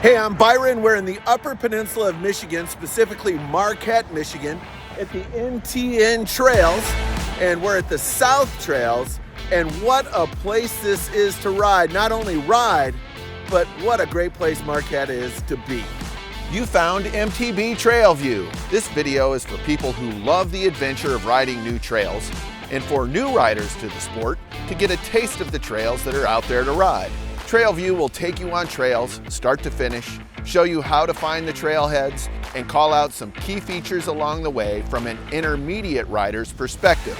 Hey, I'm Byron. We're in the Upper Peninsula of Michigan, specifically Marquette, Michigan, at the NTN Trails, and we're at the South Trails, and what a place this is to ride. Not only ride, but what a great place Marquette is to be. You found MTB Trailview. This video is for people who love the adventure of riding new trails, and for new riders to the sport to get a taste of the trails that are out there to ride. Trailview will take you on trails, start to finish, show you how to find the trailheads, and call out some key features along the way from an intermediate rider's perspective.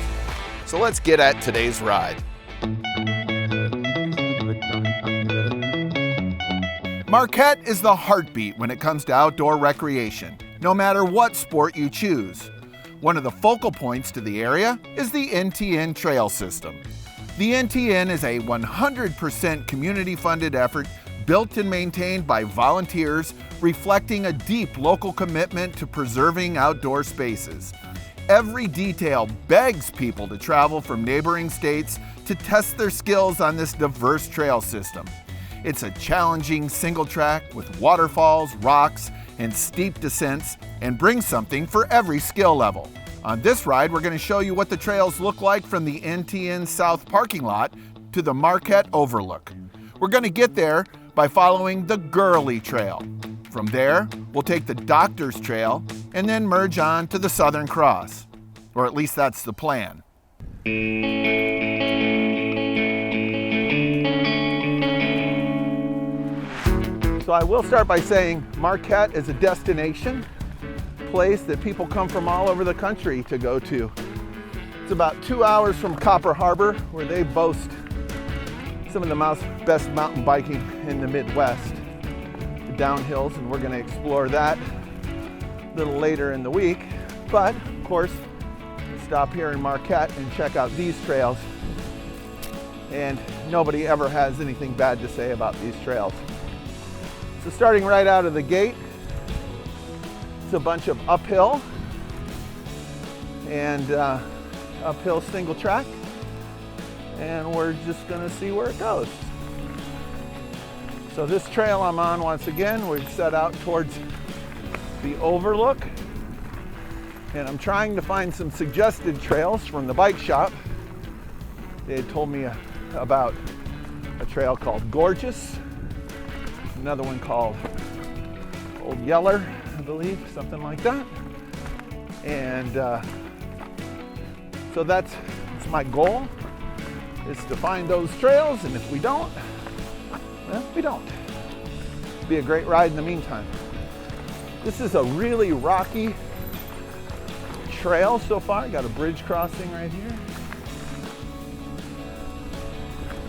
So let's get at today's ride. Marquette is the heartbeat when it comes to outdoor recreation, no matter what sport you choose. One of the focal points to the area is the NTN Trail System. The NTN is a 100% community-funded effort built and maintained by volunteers, reflecting a deep local commitment to preserving outdoor spaces. Every detail begs people to travel from neighboring states to test their skills on this diverse trail system. It's a challenging single track with waterfalls, rocks, and steep descents, and brings something for every skill level. On this ride, we're going to show you what the trails look like from the NTN South Parking Lot to the Marquette Overlook. We're going to get there by following the Gurly Trail. From there, we'll take the Doctor's Trail and then merge on to the Southern Cross. Or at least that's the plan. So I will start by saying Marquette is a destination place that people come from all over the country to go to. It's about 2 hours from Copper Harbor, where they boast some of the best mountain biking in the Midwest, the downhills, and we're going to explore that a little later in the week. But of course, stop here in Marquette and check out these trails, and nobody ever has anything bad to say about these trails. So starting right out of the gate, it's a bunch of uphill and uphill single track, and we're just going to see where it goes. So this trail I'm on, once again, we've set out towards the Overlook, and I'm trying to find some suggested trails from the bike shop. They had told me about a trail called Gorgeous, another one called Old Yeller, I believe, something like that. And so that's my goal, is to find those trails, and if we don't, well, we don't. It'll be a great ride in the meantime. This is a really rocky trail so far. Got a bridge crossing right here.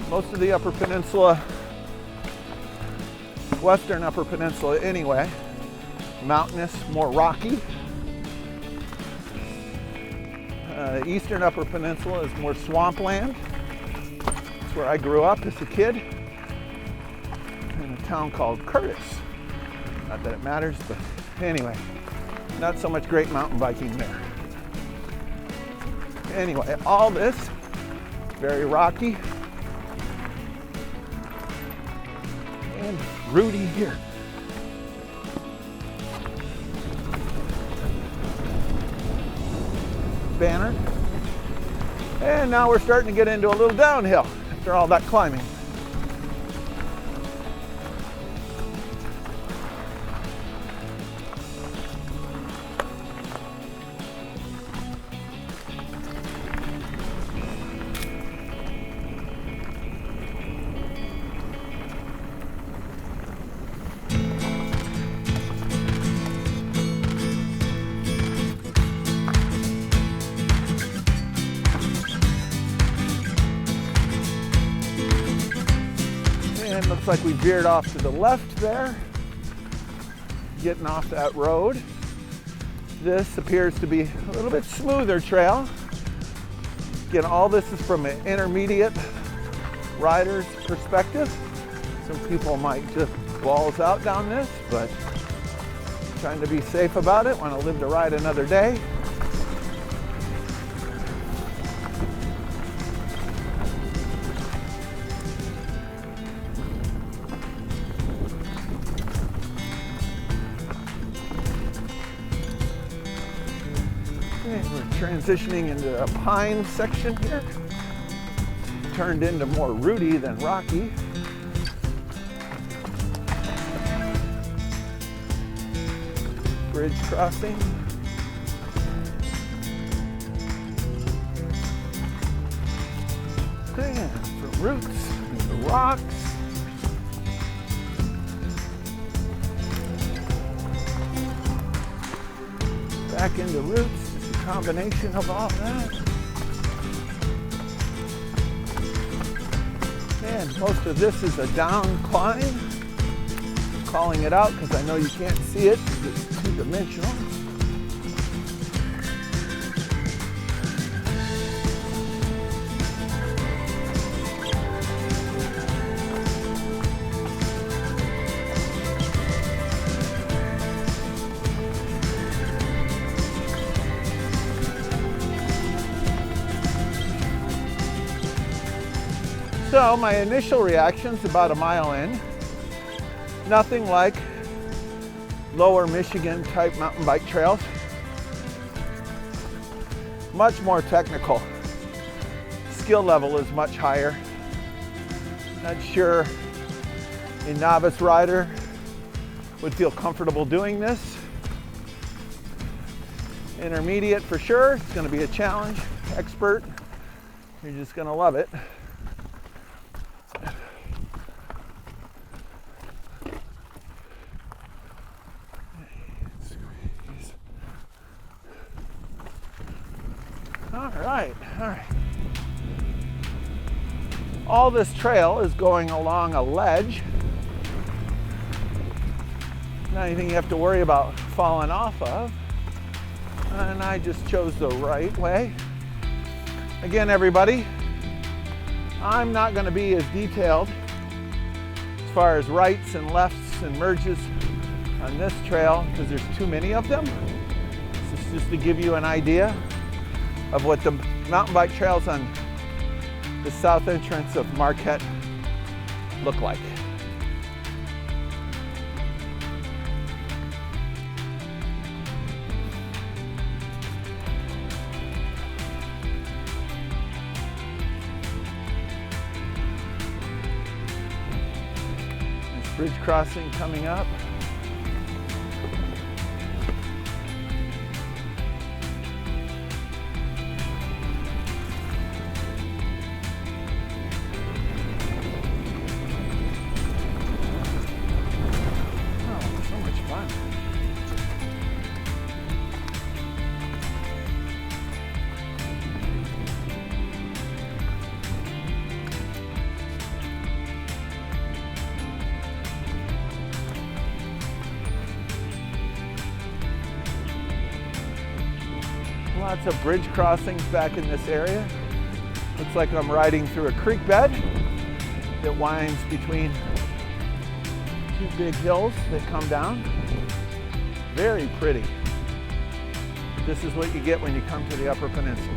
Most of the Upper Peninsula, western Upper Peninsula anyway, mountainous, more rocky. Eastern Upper Peninsula is more swampland. That's where I grew up as a kid, in a town called Curtis. Not that it matters, but anyway, not so much great mountain biking there. Anyway, all this, very rocky and rooty here. Banner. And now we're starting to get into a little downhill after all that climbing. Looks like we veered off to the left there, getting off that road. This appears to be a little bit smoother trail. Again, all this is from an intermediate rider's perspective. Some people might just balls out down this, but trying to be safe about it, want to live to ride another day. transitioning into a pine section here. Turned into more rooty than rocky. Bridge crossing. And from roots into rocks. Back into roots, just a combination of all that. And most of this is a down climb. Calling it out because I know you can't see it, it's two-dimensional. So my initial reaction's about a mile in. Nothing like lower Michigan type mountain bike trails. Much more technical. Skill level is much higher. Not sure a novice rider would feel comfortable doing this. Intermediate for sure, it's going to be a challenge. Expert, you're just going to love it. All right. All this trail is going along a ledge. Not anything you have to worry about falling off of. And I just chose the right way. Again, everybody, I'm not going to be as detailed as far as rights and lefts and merges on this trail because there's too many of them. This is just to give you an idea of what the mountain bike trails on the south entrance of Marquette look like. This bridge crossing coming up. Lots of bridge crossings back in this area. Looks like I'm riding through a creek bed that winds between two big hills that come down. Very pretty. This is what you get when you come to the Upper Peninsula.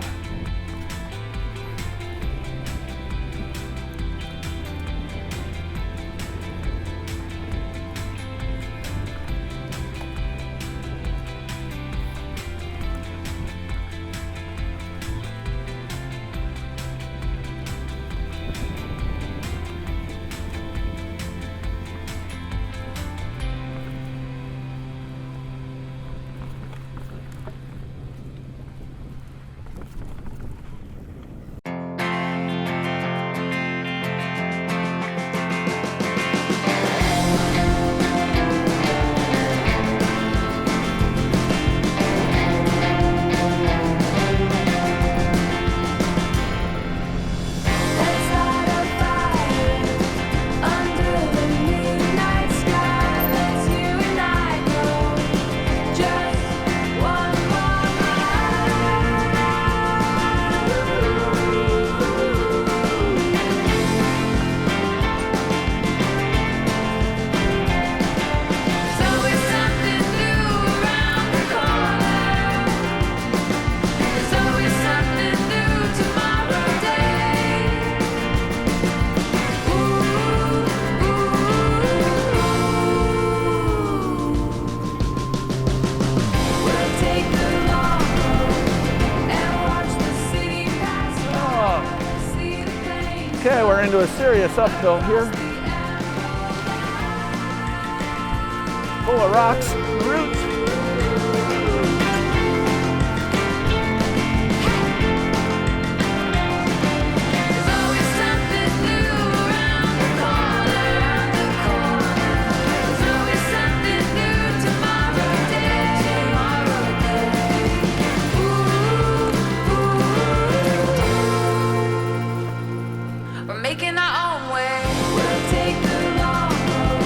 into a serious uphill here. Full of rocks and roots. Making our own way. We'll take the long road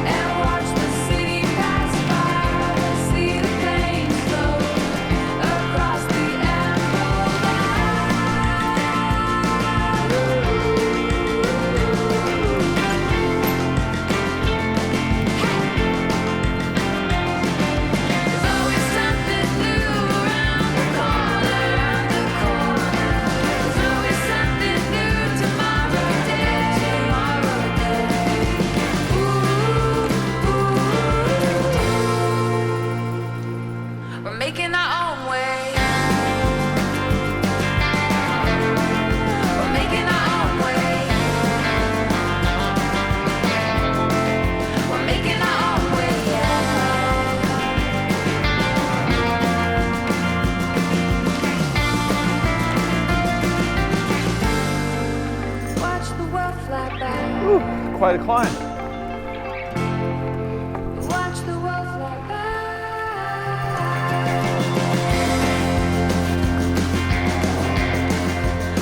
and watch the city pass by. See the planes float across the emerald There's always something new around the corner, There's always something new tomorrow. We're making our own way. We're making our own way. We're making our own way, Watch the world fly by. Ooh, quite a climb. Watch the world fly by.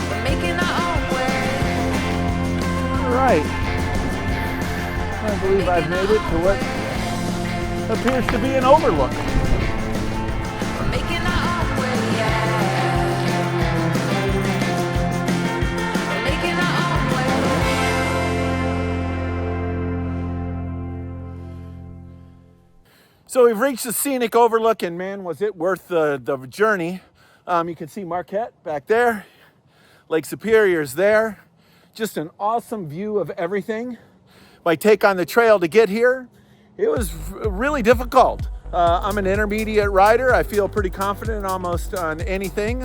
We're making our own way. All right. I believe I've made it to what appears to be an overlook. We're making our own way, We're making our own way. So we've reached the scenic overlook, and man, was it worth the journey. You can see Marquette back there. Lake Superior's there. Just an awesome view of everything. My take on the trail to get here, it was really difficult. I'm an intermediate rider. I feel pretty confident almost on anything.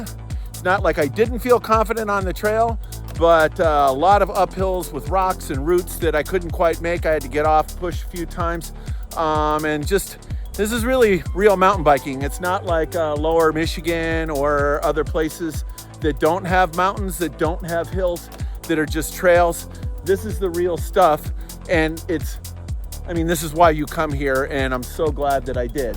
It's not like I didn't feel confident on the trail, but a lot of uphills with rocks and roots that I couldn't quite make. I had to get off, push a few times, and just, this is really real mountain biking. It's not like lower Michigan or other places that don't have mountains, that don't have hills, that are just trails. This is the real stuff, and this is why you come here, and I'm so glad that I did.